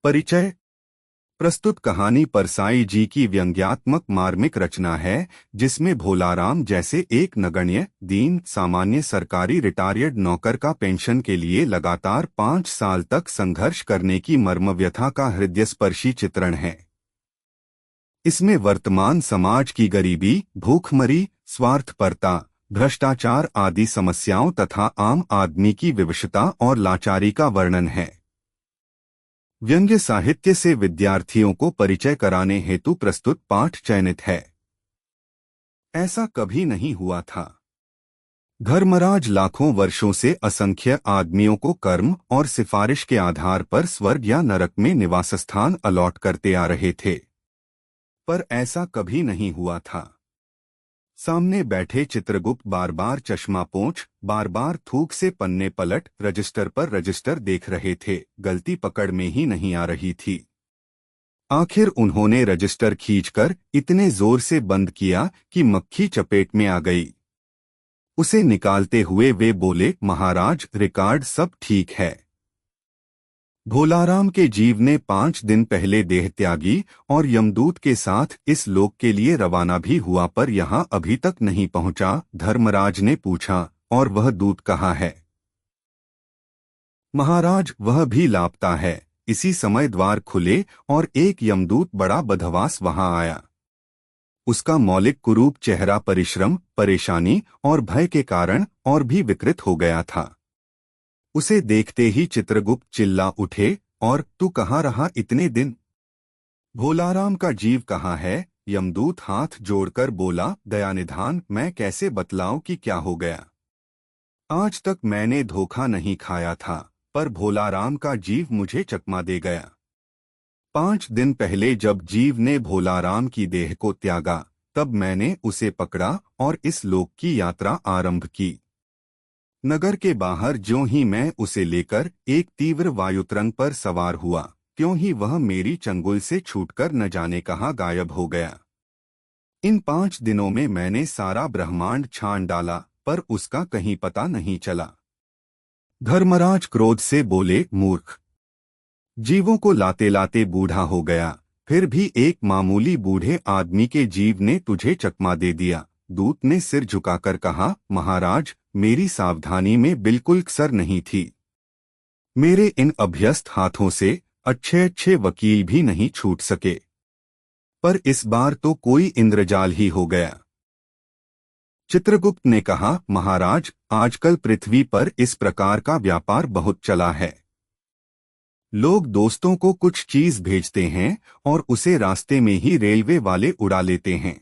परिचय। प्रस्तुत कहानी परसाई जी की व्यंग्यात्मक मार्मिक रचना है, जिसमें भोलाराम जैसे एक नगण्य दीन सामान्य सरकारी रिटायर्ड नौकर का पेंशन के लिए लगातार 5 साल तक संघर्ष करने की मर्मव्यथा का हृदयस्पर्शी चित्रण है। इसमें वर्तमान समाज की गरीबी, भूखमरी, स्वार्थपरता, भ्रष्टाचार आदि समस्याओं तथा आम आदमी की विवशता और लाचारी का वर्णन है। व्यंग्य साहित्य से विद्यार्थियों को परिचय कराने हेतु प्रस्तुत पाठ चयनित है। ऐसा कभी नहीं हुआ था। धर्मराज लाखों वर्षों से असंख्य आदमियों को कर्म और सिफारिश के आधार पर स्वर्ग या नरक में निवास स्थान अलॉट करते आ रहे थे, पर ऐसा कभी नहीं हुआ था। सामने बैठे चित्रगुप्त बार बार चश्मा पोंछ, बार बार थूक से पन्ने पलट रजिस्टर पर रजिस्टर देख रहे थे। गलती पकड़ में ही नहीं आ रही थी। आखिर उन्होंने रजिस्टर खींचकर इतने जोर से बंद किया कि मक्खी चपेट में आ गई। उसे निकालते हुए वे बोले, महाराज, रिकॉर्ड सब ठीक है। भोलाराम के जीव ने 5 दिन पहले देह त्यागी और यमदूत के साथ इस लोक के लिए रवाना भी हुआ, पर यहाँ अभी तक नहीं पहुंचा। धर्मराज ने पूछा, और वह दूत कहाँ है? महाराज, वह भी लापता है। इसी समय द्वार खुले और एक यमदूत बड़ा बदहवास वहां आया। उसका मौलिक कुरूप चेहरा परिश्रम, परेशानी और भय के कारण और भी विकृत हो गया था। उसे देखते ही चित्रगुप्त चिल्ला उठे, और तू कहाँ रहा इतने दिन? भोलाराम का जीव कहाँ है? यमदूत हाथ जोड़कर बोला, दयानिधान, मैं कैसे बतलाऊं कि क्या हो गया। आज तक मैंने धोखा नहीं खाया था, पर भोलाराम का जीव मुझे चकमा दे गया। 5 दिन पहले जब जीव ने भोलाराम की देह को त्यागा, तब मैंने उसे पकड़ा और इस लोक की यात्रा आरंभ की। नगर के बाहर ज्यों ही मैं उसे लेकर एक तीव्र वायुतरंग पर सवार हुआ, त्यों ही वह मेरी चंगुल से छूटकर न जाने कहाँ गायब हो गया। इन 5 दिनों में मैंने सारा ब्रह्मांड छान डाला, पर उसका कहीं पता नहीं चला। धर्मराज क्रोध से बोले, मूर्ख, जीवों को लाते लाते बूढ़ा हो गया, फिर भी एक मामूली बूढ़े आदमी के जीव ने तुझे चकमा दे दिया। दूत ने सिर झुकाकर कहा, महाराज, मेरी सावधानी में बिल्कुल कसर नहीं थी। मेरे इन अभ्यस्त हाथों से अच्छे अच्छे वकील भी नहीं छूट सके, पर इस बार तो कोई इंद्रजाल ही हो गया। चित्रगुप्त ने कहा, महाराज, आजकल पृथ्वी पर इस प्रकार का व्यापार बहुत चला है। लोग दोस्तों को कुछ चीज भेजते हैं और उसे रास्ते में ही रेलवे वाले उड़ा लेते हैं।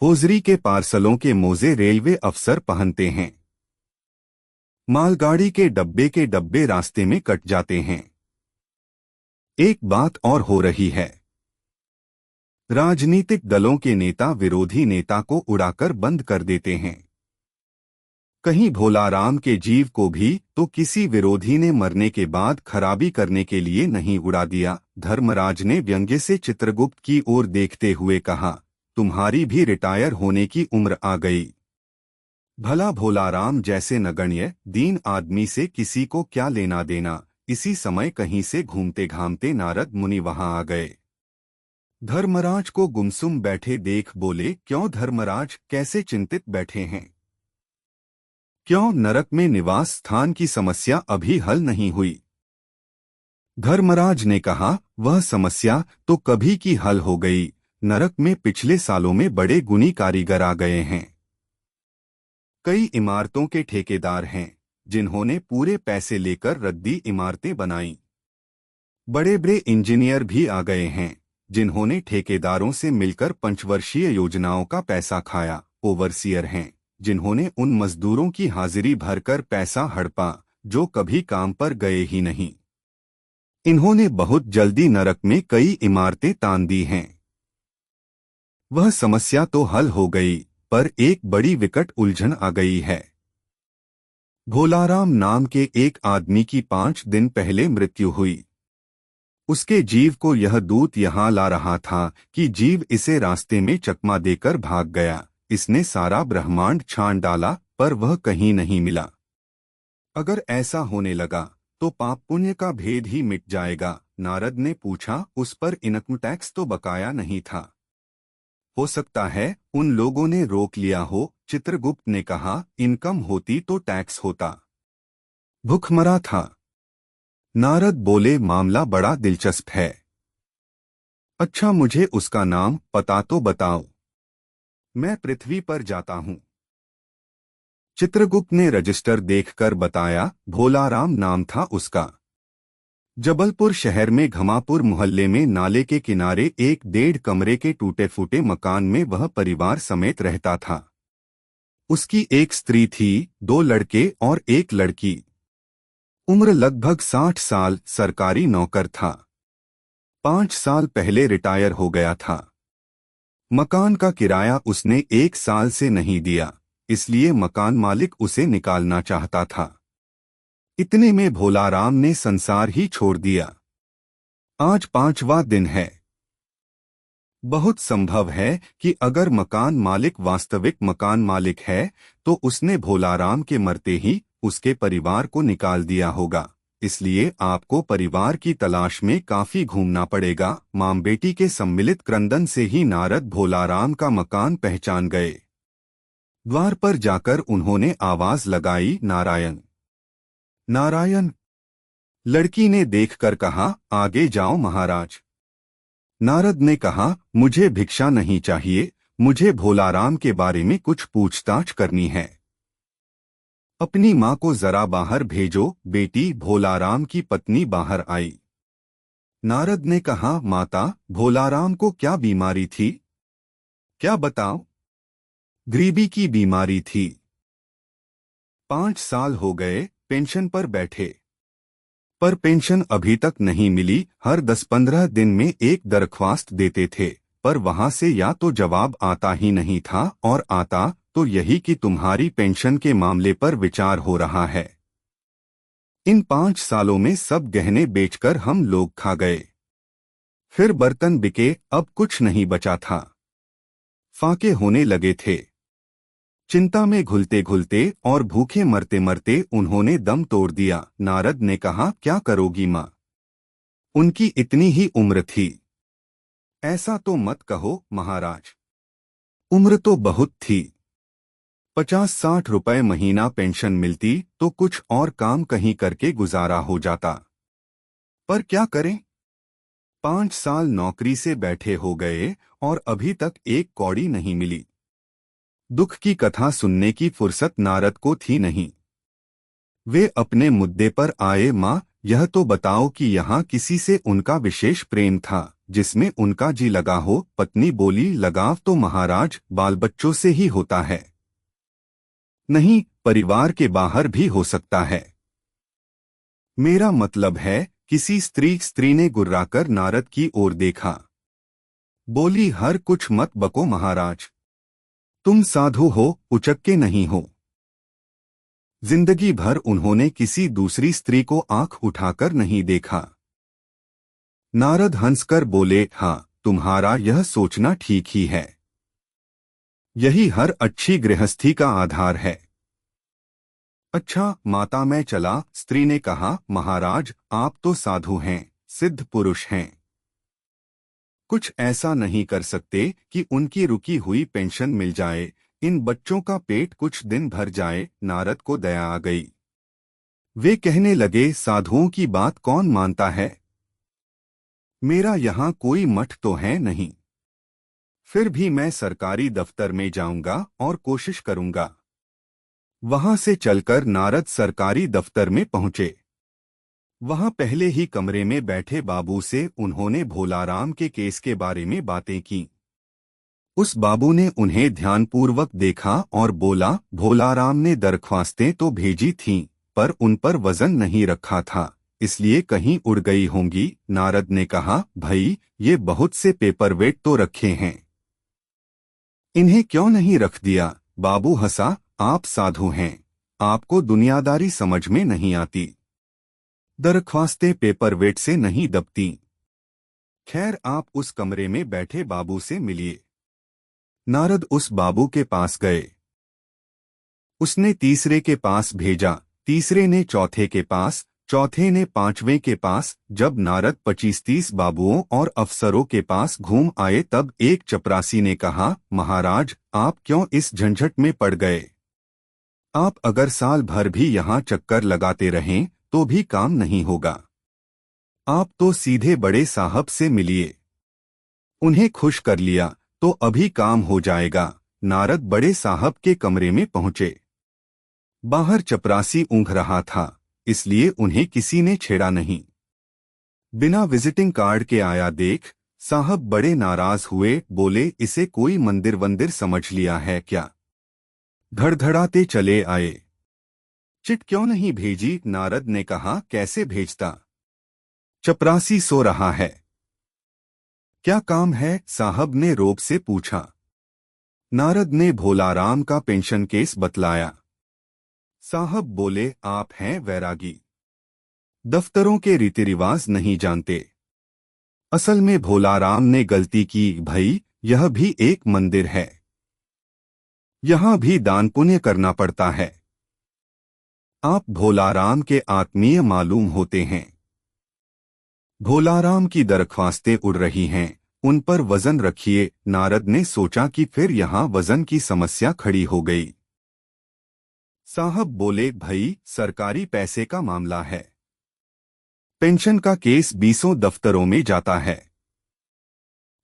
होजरी के पार्सलों के मोजे रेलवे अफसर पहनते हैं। मालगाड़ी के डब्बे रास्ते में कट जाते हैं। एक बात और हो रही है। राजनीतिक दलों के नेता विरोधी नेता को उड़ाकर बंद कर देते हैं। कहीं भोलाराम के जीव को भी तो किसी विरोधी ने मरने के बाद खराबी करने के लिए नहीं उड़ा दिया। धर्मराज ने व्यंग्य से चित्रगुप्त की ओर देखते हुए कहा, तुम्हारी भी रिटायर होने की उम्र आ गई। भला भोलाराम जैसे नगण्य दीन आदमी से किसी को क्या लेना देना। इसी समय कहीं से घूमते घामते नारद मुनि वहां आ गए। धर्मराज को गुमसुम बैठे देख बोले, क्यों धर्मराज, कैसे चिंतित बैठे हैं? क्यों नरक में निवास स्थान की समस्या अभी हल नहीं हुई? धर्मराज ने कहा, वह समस्या तो कभी की हल हो गई। नरक में पिछले सालों में बड़े गुणी कारीगर आ गए हैं। कई इमारतों के ठेकेदार हैं, जिन्होंने पूरे पैसे लेकर रद्दी इमारतें बनाई। बड़े बड़े इंजीनियर भी आ गए हैं, जिन्होंने ठेकेदारों से मिलकर पंचवर्षीय योजनाओं का पैसा खाया। ओवरसियर हैं, जिन्होंने उन मजदूरों की हाजिरी भरकर पैसा हड़पा जो कभी काम पर गए ही नहीं। इन्होंने बहुत जल्दी नरक में कई इमारतें तान दी हैं। वह समस्या तो हल हो गई, पर एक बड़ी विकट उलझन आ गई है। भोलाराम नाम के एक आदमी की 5 दिन पहले मृत्यु हुई। उसके जीव को यह दूत यहाँ ला रहा था कि जीव इसे रास्ते में चकमा देकर भाग गया। इसने सारा ब्रह्मांड छान डाला, पर वह कहीं नहीं मिला। अगर ऐसा होने लगा तो पाप पुण्य का भेद ही मिट जाएगा। नारद ने पूछा, उस पर इनकम टैक्स तो बकाया नहीं था? हो सकता है उन लोगों ने रोक लिया हो। चित्रगुप्त ने कहा, इनकम होती तो टैक्स होता। भूखमरा था। नारद बोले, मामला बड़ा दिलचस्प है। अच्छा, मुझे उसका नाम पता तो बताओ, मैं पृथ्वी पर जाता हूँ। चित्रगुप्त ने रजिस्टर देखकर बताया, भोलाराम नाम था उसका। जबलपुर शहर में घमापुर मोहल्ले में नाले के किनारे एक 1.5 कमरे के टूटे फूटे मकान में वह परिवार समेत रहता था। उसकी एक स्त्री थी, 2 लड़के और 1 लड़की। उम्र लगभग 60 साल, सरकारी नौकर था। 5 साल पहले रिटायर हो गया था। मकान का किराया उसने 1 साल से नहीं दिया, इसलिए मकान मालिक उसे निकालना चाहता था। इतने में भोलाराम ने संसार ही छोड़ दिया। आज 5वां दिन है। बहुत संभव है कि अगर मकान मालिक वास्तविक मकान मालिक है तो उसने भोलाराम के मरते ही उसके परिवार को निकाल दिया होगा। इसलिए आपको परिवार की तलाश में काफी घूमना पड़ेगा। मां बेटी के सम्मिलित क्रंदन से ही नारद भोलाराम का मकान पहचान गए। द्वार पर जाकर उन्होंने आवाज लगाई, नारायण नारायण। लड़की ने देखकर कहा, आगे जाओ महाराज। नारद ने कहा, मुझे भिक्षा नहीं चाहिए, मुझे भोलाराम के बारे में कुछ पूछताछ करनी है। अपनी माँ को जरा बाहर भेजो। बेटी भोलाराम की पत्नी बाहर आई। नारद ने कहा, माता, भोलाराम को क्या बीमारी थी? क्या बताओ? गरीबी की बीमारी थी। 5 साल हो गए पेंशन पर बैठे, पर पेंशन अभी तक नहीं मिली। हर 10-15 दिन में एक दरख्वास्त देते थे, पर वहां से या तो जवाब आता ही नहीं था, और आता तो यही कि तुम्हारी पेंशन के मामले पर विचार हो रहा है। इन 5 सालों में सब गहने बेचकर हम लोग खा गए। फिर बर्तन बिके, अब कुछ नहीं बचा था। फाके होने लगे थे। चिंता में घुलते घुलते और भूखे मरते मरते उन्होंने दम तोड़ दिया। नारद ने कहा, क्या करोगी माँ? उनकी इतनी ही उम्र थी। ऐसा तो मत कहो महाराज, उम्र तो बहुत थी। 50-60 रुपए महीना पेंशन मिलती तो कुछ और काम कहीं करके गुजारा हो जाता, पर क्या करें? 5 साल नौकरी से बैठे हो गए और अभी तक एक कौड़ी नहीं मिली। दुख की कथा सुनने की फुर्सत नारद को थी नहीं। वे अपने मुद्दे पर आए। माँ, यह तो बताओ कि यहाँ किसी से उनका विशेष प्रेम था जिसमें उनका जी लगा हो? पत्नी बोली, लगाव तो महाराज बाल बच्चों से ही होता है। नहीं, परिवार के बाहर भी हो सकता है। मेरा मतलब है किसी स्त्री ने गुर्राकर नारद की ओर देखा। बोली, हर कुछ मत बको महाराज, तुम साधु हो, उचक्के नहीं हो। जिंदगी भर उन्होंने किसी दूसरी स्त्री को आंख उठाकर नहीं देखा। नारद हंसकर बोले, हाँ, तुम्हारा यह सोचना ठीक ही है। यही हर अच्छी गृहस्थी का आधार है। अच्छा माता, मैं चला। स्त्री ने कहा, महाराज, आप तो साधु हैं, सिद्ध पुरुष हैं, कुछ ऐसा नहीं कर सकते कि उनकी रुकी हुई पेंशन मिल जाए, इन बच्चों का पेट कुछ दिन भर जाए? नारद को दया आ गई। वे कहने लगे, साधुओं की बात कौन मानता है? मेरा यहाँ कोई मठ तो है नहीं, फिर भी मैं सरकारी दफ्तर में जाऊंगा और कोशिश करूंगा। वहां से चलकर नारद सरकारी दफ्तर में पहुंचे। वहां पहले ही कमरे में बैठे बाबू से उन्होंने भोलाराम के केस के बारे में बातें की। उस बाबू ने उन्हें ध्यानपूर्वक देखा और बोला, भोलाराम ने दरख्वास्तें तो भेजी थीं, पर उन पर वजन नहीं रखा था, इसलिए कहीं उड़ गई होंगी। नारद ने कहा, भाई, ये बहुत से पेपरवेट तो रखे हैं, इन्हें क्यों नहीं रख दिया? बाबू हंसा, आप साधु हैं, आपको दुनियादारी समझ में नहीं आती। दरख्वास्तें पेपरवेट से नहीं दबती। खैर, आप उस कमरे में बैठे बाबू से मिलिए। नारद उस बाबू के पास गए। उसने तीसरे के पास भेजा, तीसरे ने चौथे के पास, चौथे ने पांचवें के पास। जब नारद 25-30 बाबुओं और अफसरों के पास घूम आए तब एक चपरासी ने कहा, महाराज आप क्यों इस झंझट में पड़ गए? आप अगर साल भर भी यहाँ चक्कर लगाते रहें तो भी काम नहीं होगा। आप तो सीधे बड़े साहब से मिलिए, उन्हें खुश कर लिया तो अभी काम हो जाएगा। नारद बड़े साहब के कमरे में पहुंचे। बाहर चपरासी ऊँघ रहा था, इसलिए उन्हें किसी ने छेड़ा नहीं। बिना विजिटिंग कार्ड के आया देख साहब बड़े नाराज हुए, बोले इसे कोई मंदिर वंदिर समझ लिया है क्या? धड़धड़ाते चले आए। चिट क्यों नहीं भेजी? नारद ने कहा, कैसे भेजता? चपरासी सो रहा है। क्या काम है? साहब ने रोब से पूछा। नारद ने भोलाराम का पेंशन केस बतलाया। साहब बोले, आप हैं वैरागी, दफ्तरों के रीति रिवाज नहीं जानते। असल में भोलाराम ने गलती की भई, यह भी एक मंदिर है, यहां भी दान पुण्य करना पड़ता है। आप भोलाराम के आत्मीय मालूम होते हैं। भोलाराम की दरख्वास्तें उड़ रही हैं, उन पर वजन रखिए। नारद ने सोचा कि फिर यहां वजन की समस्या खड़ी हो गई। साहब बोले, भई सरकारी पैसे का मामला है, पेंशन का केस 20 दफ्तरों में जाता है,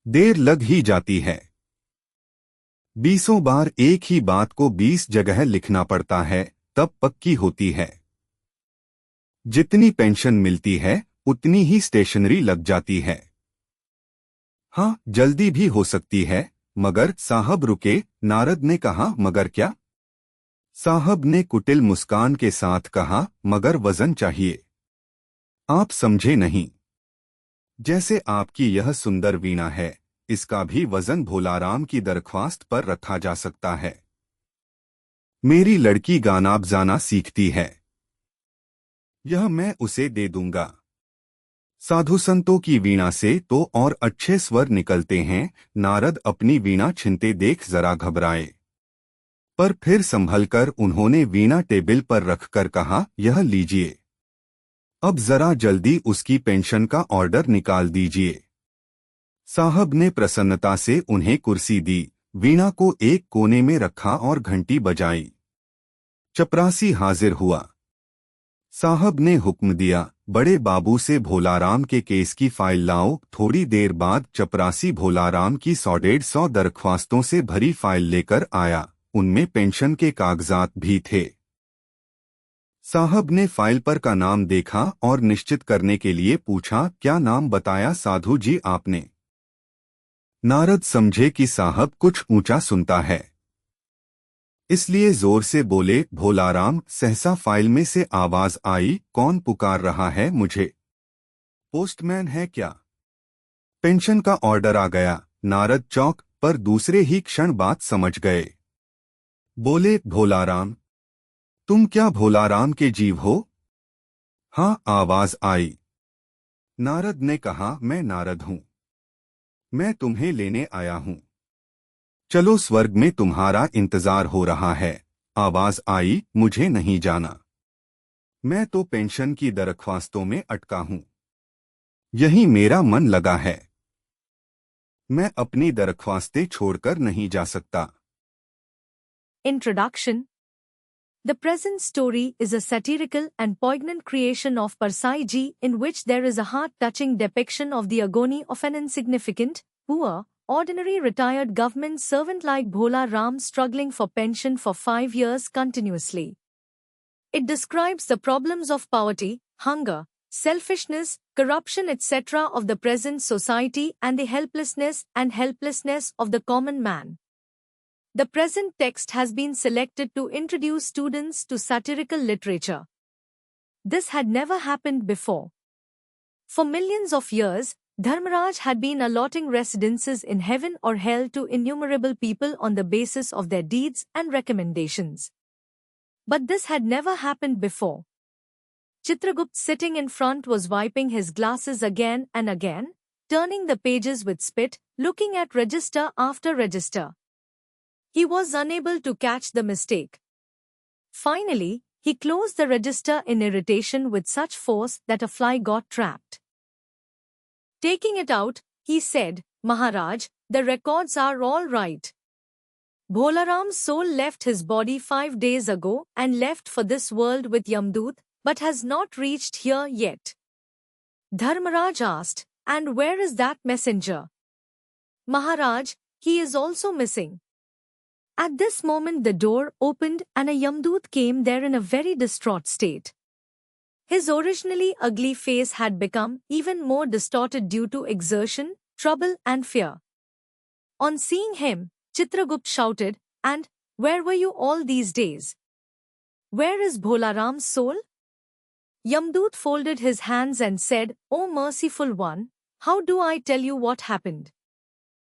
देर लग ही जाती है। 20 बार एक ही बात को 20 जगह लिखना पड़ता है, तब पक्की होती है। जितनी पेंशन मिलती है उतनी ही स्टेशनरी लग जाती है। हाँ, जल्दी भी हो सकती है। मगर साहब रुके। नारद ने कहा, मगर क्या? साहब ने कुटिल मुस्कान के साथ कहा, मगर वजन चाहिए। आप समझे नहीं। जैसे आपकी यह सुंदर वीणा है, इसका भी वजन भोलाराम की दरख्वास्त पर रखा जा सकता है। मेरी लड़की गाना बजाना सीखती है, यह मैं उसे दे दूंगा। साधु संतों की वीणा से तो और अच्छे स्वर निकलते हैं। नारद अपनी वीणा छिनते देख जरा घबराए, पर फिर संभलकर उन्होंने वीणा टेबल पर रखकर कहा, यह लीजिए, अब जरा जल्दी उसकी पेंशन का ऑर्डर निकाल दीजिए। साहब ने प्रसन्नता से उन्हें कुर्सी दी, वीणा को एक कोने में रखा और घंटी बजाई। चपरासी हाजिर हुआ। साहब ने हुक्म दिया, बड़े बाबू से भोलाराम के केस की फाइल लाओ। थोड़ी देर बाद चपरासी भोलाराम की 100-150 दरख्वास्तों से भरी फाइल लेकर आया। उनमें पेंशन के कागजात भी थे। साहब ने फाइल पर का नाम देखा और निश्चित करने के लिए पूछा, क्या नाम बताया साधु जी आपने? नारद समझे कि साहब कुछ ऊंचा सुनता है, इसलिए जोर से बोले, भोलाराम। सहसा फाइल में से आवाज आई, कौन पुकार रहा है मुझे? पोस्टमैन है क्या? पेंशन का ऑर्डर आ गया। नारद चौंक पर दूसरे ही क्षण बात समझ गए। बोले, भोलाराम, तुम क्या भोलाराम के जीव हो? हाँ, आवाज आई। नारद ने कहा, मैं नारद हूं, मैं तुम्हें लेने आया हूं। चलो, स्वर्ग में तुम्हारा इंतजार हो रहा है। आवाज आई, मुझे नहीं जाना, मैं तो पेंशन की दरख्वास्तों में अटका हूं, यही मेरा मन लगा है, मैं अपनी दरख्वास्तें छोड़कर नहीं जा सकता। Introduction. The present story is a satirical and poignant creation of Parsai Ji in which there is a heart-touching depiction of the agony of an insignificant, poor, ordinary retired government servant like Bhola Ram struggling for pension for 5 years continuously. It describes the problems of poverty, hunger, selfishness, corruption etc. of the present society and the helplessness of the common man. The present text has been selected to introduce students to satirical literature. This had never happened before. For millions of years, Dharmaraj had been allotting residences in heaven or hell to innumerable people on the basis of their deeds and recommendations. But this had never happened before. Chitragupt sitting in front was wiping his glasses again and again, turning the pages with spit, looking at register after register. He was unable to catch the mistake. Finally, He closed the register in irritation with such force that a fly got trapped. Taking it out, he said, "Maharaj, the records are all right. Bholaram's soul left his body 5 days ago and left for this world with Yamdut, but has not reached here yet." Dharmaraj asked, "And where is that messenger?" "Maharaj, he is also missing." At this moment the door opened and a Yamdut came there in a very distraught state. His originally ugly face had become even more distorted due to exertion, trouble and fear. On seeing him, Chitragupt shouted, "And where were you all these days? Where is Bholaram's soul?" Yamdut folded his hands and said, "O merciful one, how do I tell you what happened?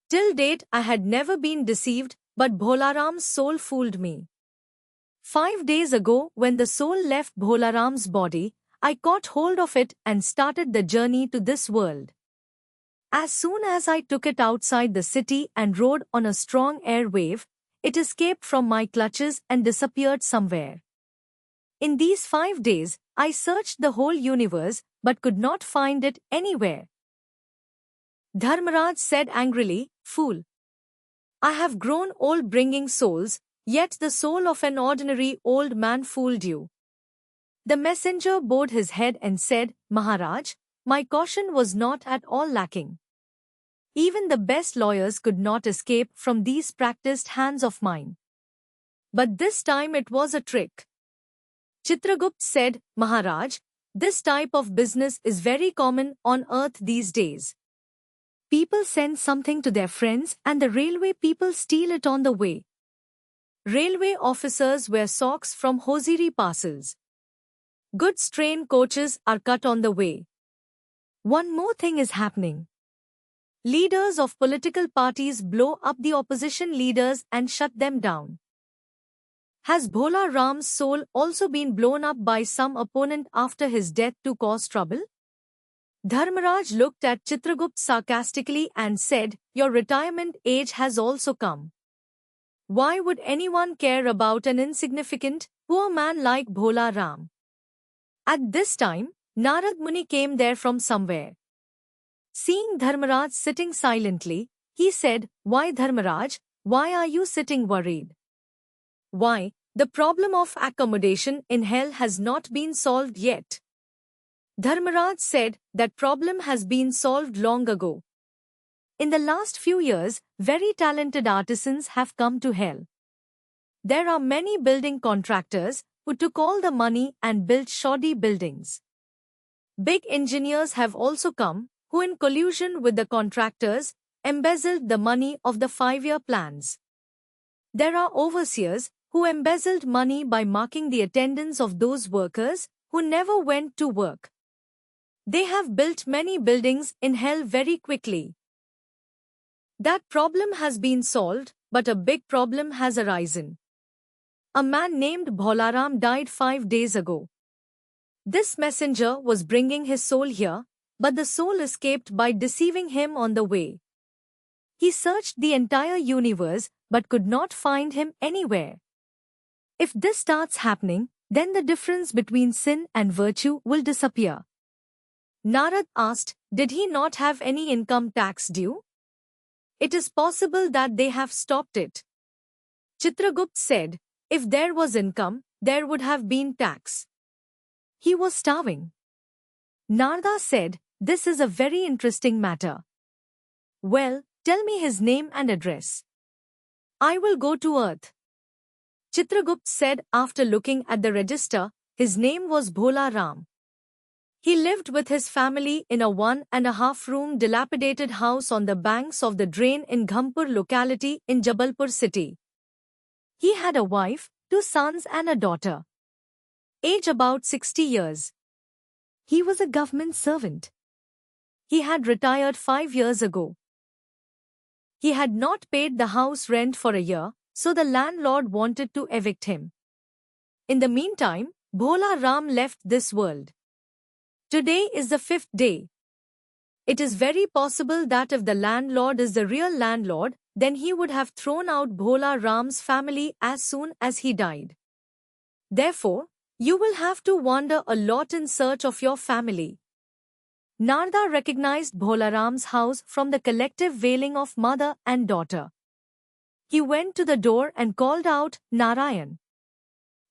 Till date I had never been deceived, but Bholaram's soul fooled me. 5 days ago, when the soul left Bholaram's body, I caught hold of it and started the journey to this world. As soon as I took it outside the city and rode on a strong air wave, it escaped from my clutches and disappeared somewhere. In these 5 days, I searched the whole universe but could not find it anywhere." Dharmaraj said angrily, "Fool! I have grown old bringing souls, yet the soul of an ordinary old man fooled you." The messenger bowed his head and said, "Maharaj, my caution was not at all lacking. Even the best lawyers could not escape from these practiced hands of mine. But this time it was a trick." Chitragupt said, "Maharaj, this type of business is very common on earth these days. People send something to their friends and the railway people steal it on the way. Railway officers wear socks from hosiery parcels. Goods train coaches are cut on the way. One more thing is happening. Leaders of political parties blow up the opposition leaders and shut them down. Has Bhola Ram's soul also been blown up by some opponent after his death to cause trouble?" Dharmaraj looked at Chitragupt sarcastically and said, "Your retirement age has also come. Why would anyone care about an insignificant, poor man like Bhola Ram?" At this time, Narad Muni came there from somewhere. Seeing Dharmaraj sitting silently, he said, "Why Dharmaraj, why are you sitting worried? Why, the problem of accommodation in hell has not been solved yet." Dharmaraj said, "That problem has been solved long ago. In the last few years, very talented artisans have come to hell. There are many building contractors who took all the money and built shoddy buildings. Big engineers have also come, who in collusion with the contractors, embezzled the money of the 5-year plans. There are overseers who embezzled money by marking the attendance of those workers who never went to work. They have built many buildings in hell very quickly. That problem has been solved, but a big problem has arisen. A man named Bholaram died 5 days ago. This messenger was bringing his soul here, but the soul escaped by deceiving him on the way. He searched the entire universe but could not find him anywhere. If this starts happening, then the difference between sin and virtue will disappear." Narad asked, "Did he not have any income tax due?" "It is possible that they have stopped it." Chitragupt said, "If there was income, there would have been tax. He was starving." Narada said, "This is a very interesting matter. Well, tell me his name and address. I will go to earth." Chitragupt said after looking at the register, his name was Bhola Ram. He lived with his family in a 1.5-room dilapidated house on the banks of the drain in Ghampur locality in Jabalpur city. He had a wife, 2 sons and a daughter. Age about 60 years. He was a government servant. He had retired 5 years ago. He had not paid the house rent for a year, so the landlord wanted to evict him. In the meantime, Bhola Ram left this world. Today is the 5th day. It is very possible that if the landlord is the real landlord, then he would have thrown out Bhola Ram's family as soon as he died. Therefore, You will have to wander a lot in search of your family. Narada recognized Bholaram's house from the collective wailing of mother and daughter. He went to the door and called out, Narayan.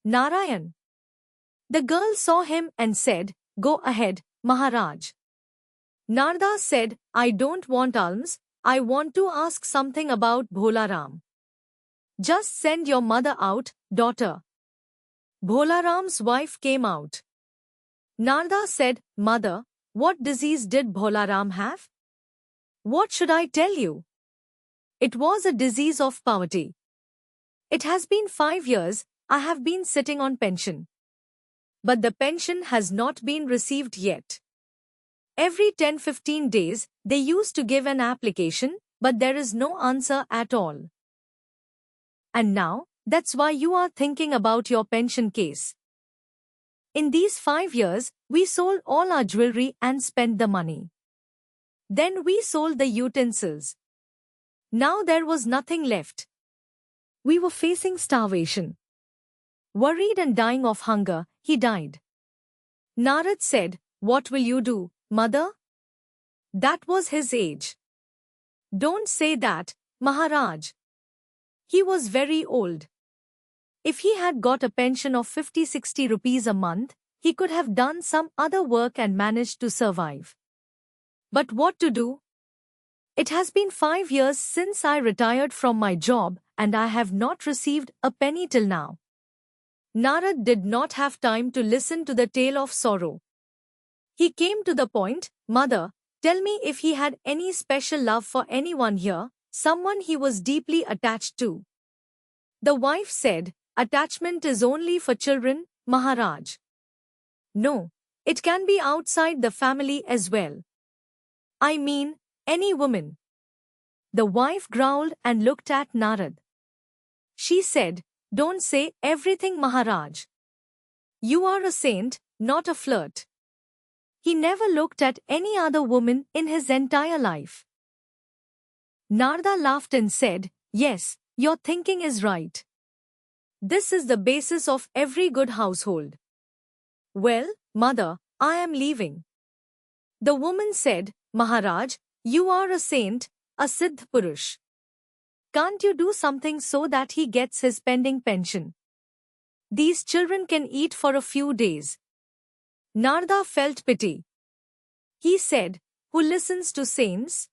Narayan. The girl saw him and said, Go ahead, Maharaj. Narada said, I don't want alms, I want to ask something about Bholaram. Just send your mother out, daughter. Bholaram's wife came out. Narada said, Mother, what disease did Bholaram have? What should I tell you? It was a disease of poverty. It has been 5 years, I have been sitting on pension. But the pension has not been received yet. Every 10-15 days, they used to give an application, but there is no answer at all. And now, that's why you are thinking about your pension case. In these 5 years, we sold all our jewelry and spent the money. Then we sold the utensils. Now there was nothing left. We were facing starvation. Worried and dying of hunger, he died. Narad said, What will you do, mother? That was his age. Don't say that, Maharaj. He was very old. If he had got a pension of 50-60 rupees a month, he could have done some other work and managed to survive. But what to do? It has been 5 years since I retired from my job and I have not received a penny till now. Narad did not have time to listen to the tale of sorrow. He came to the point, Mother, tell me if he had any special love for anyone here, someone he was deeply attached to. The wife said, Attachment is only for children, Maharaj. No, it can be outside the family as well. I mean, any woman. The wife growled and looked at Narad. She said, Don't say everything, Maharaj. You are a saint, not a flirt. He never looked at any other woman in his entire life. Narada laughed and said, Yes, your thinking is right. This is the basis of every good household. Well, mother, I am leaving. The woman said, Maharaj, you are a saint, a Siddh Purush. Can't you do something so that he gets his pending pension? These children can eat for a few days. Narada felt pity. He said, Who listens to saints?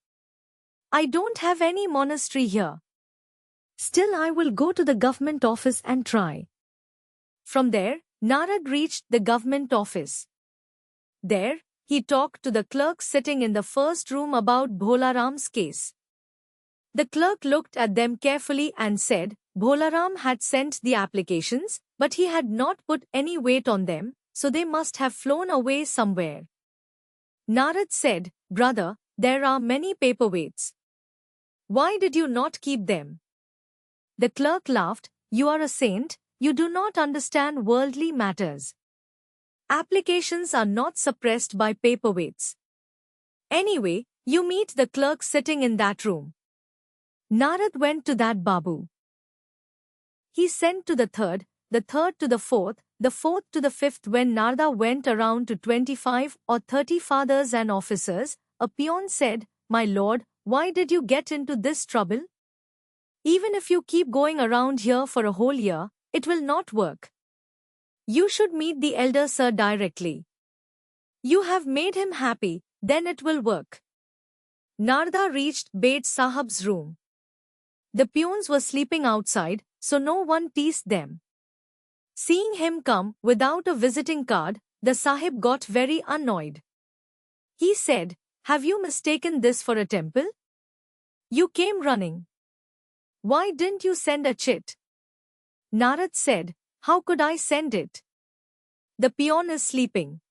I don't have any monastery here. Still I will go to the government office and try. From there, Narad reached the government office. There, he talked to the clerk sitting in the first room about Bholaram's case. The clerk looked at them carefully and said, Bholaram had sent the applications, but he had not put any weight on them, so they must have flown away somewhere. Narad said, Brother, there are many paperweights. Why did you not keep them? The clerk laughed, You are a saint, you do not understand worldly matters. Applications are not suppressed by paperweights. Anyway, you meet the clerk sitting in that room. Narad went to that Babu. He sent to the third to the fourth to the fifth. When Narada went around to 25 or 30 fathers and officers, a peon said, My lord, why did you get into this trouble? Even if you keep going around here for a whole year, it will not work. You should meet the elder sir directly. You have made him happy, then it will work. Narada reached Bait Sahib's room. The peons were sleeping outside, so no one teased them. Seeing him come without a visiting card, the Sahib got very annoyed. He said, Have you mistaken this for a temple? You came running. Why didn't you send a chit? Narad said, How could I send it? The peon is sleeping.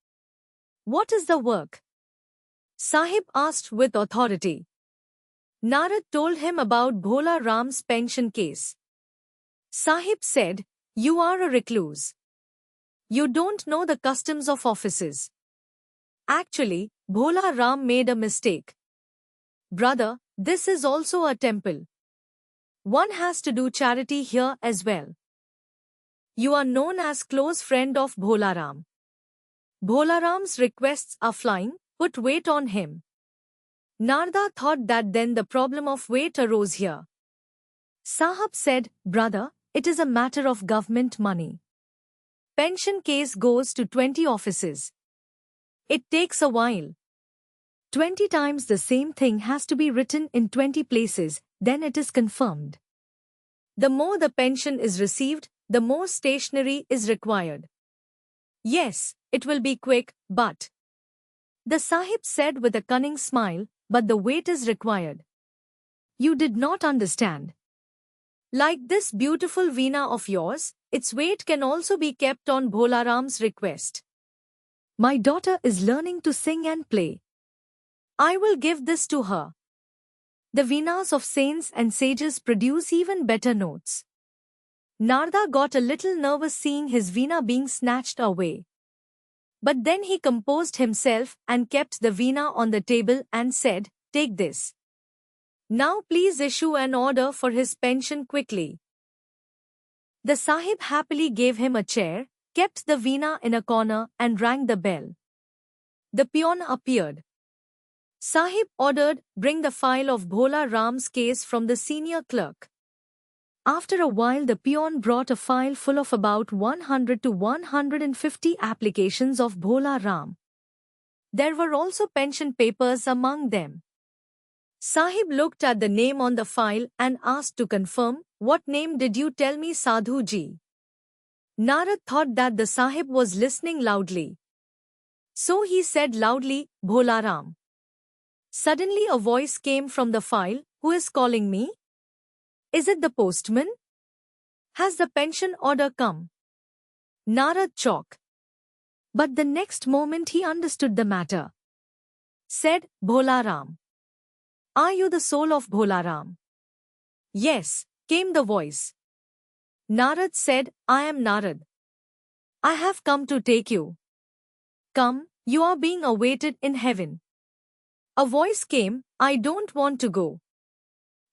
What is the work? Sahib asked with authority. Narad told him about Bhola Ram's pension case. Sahib said, You are a recluse. You don't know the customs of offices. Actually, Bhola Ram made a mistake. Brother, this is also a temple. One has to do charity here as well. You are known as close friend of Bholaram. Bholaram's requests are flying, put weight on him. Narada thought that then the problem of weight arose here. Sahab said, brother, it is a matter of government money. Pension case goes to 20 offices. It takes a while. 20 times the same thing has to be written in 20 places, then it is confirmed. The more the pension is received, the more stationery is required. Yes, it will be quick, but... The Sahib said with a cunning smile, but the weight is required. You did not understand. Like this beautiful veena of yours, its weight can also be kept on Bholaram's request. My daughter is learning to sing and play. I will give this to her. The veenas of saints and sages produce even better notes. Narada got a little nervous seeing his veena being snatched away. But then he composed himself and kept the veena on the table and said, take this. Now please issue an order for his pension quickly. The Sahib happily gave him a chair, kept the veena in a corner and rang the bell. The peon appeared. Sahib ordered, bring the file of Bhola Ram's case from the senior clerk. After a while the peon brought a file full of about 100 to 150 applications of Bhola Ram. There were also pension papers among them. Sahib looked at the name on the file and asked to confirm, what name did you tell me, Sadhu ji? Narad thought that the Sahib was listening loudly. So he said loudly, Bhola Ram. Suddenly a voice came from the file, who is calling me? Is it the postman? Has the pension order come? Narad choked. But the next moment he understood the matter. Said, Bhola Ram. Are you the soul of Bhola Ram? Yes, came the voice. Narad said, I am Narad. I have come to take you. Come, you are being awaited in heaven. A voice came, I don't want to go.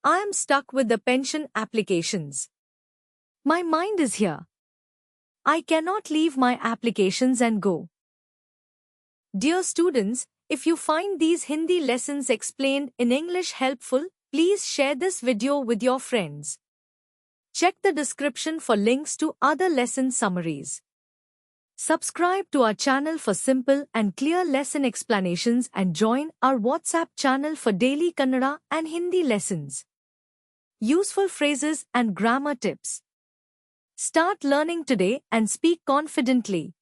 I am stuck with the pension applications. My mind is here. I cannot leave my applications and go. Dear students, if you find these Hindi lessons explained in English helpful, please share this video with your friends. Check the description for links to other lesson summaries. Subscribe to our channel for simple and clear lesson explanations and join our WhatsApp channel for daily Kannada and Hindi lessons. Useful phrases and grammar tips. Start learning today and speak confidently.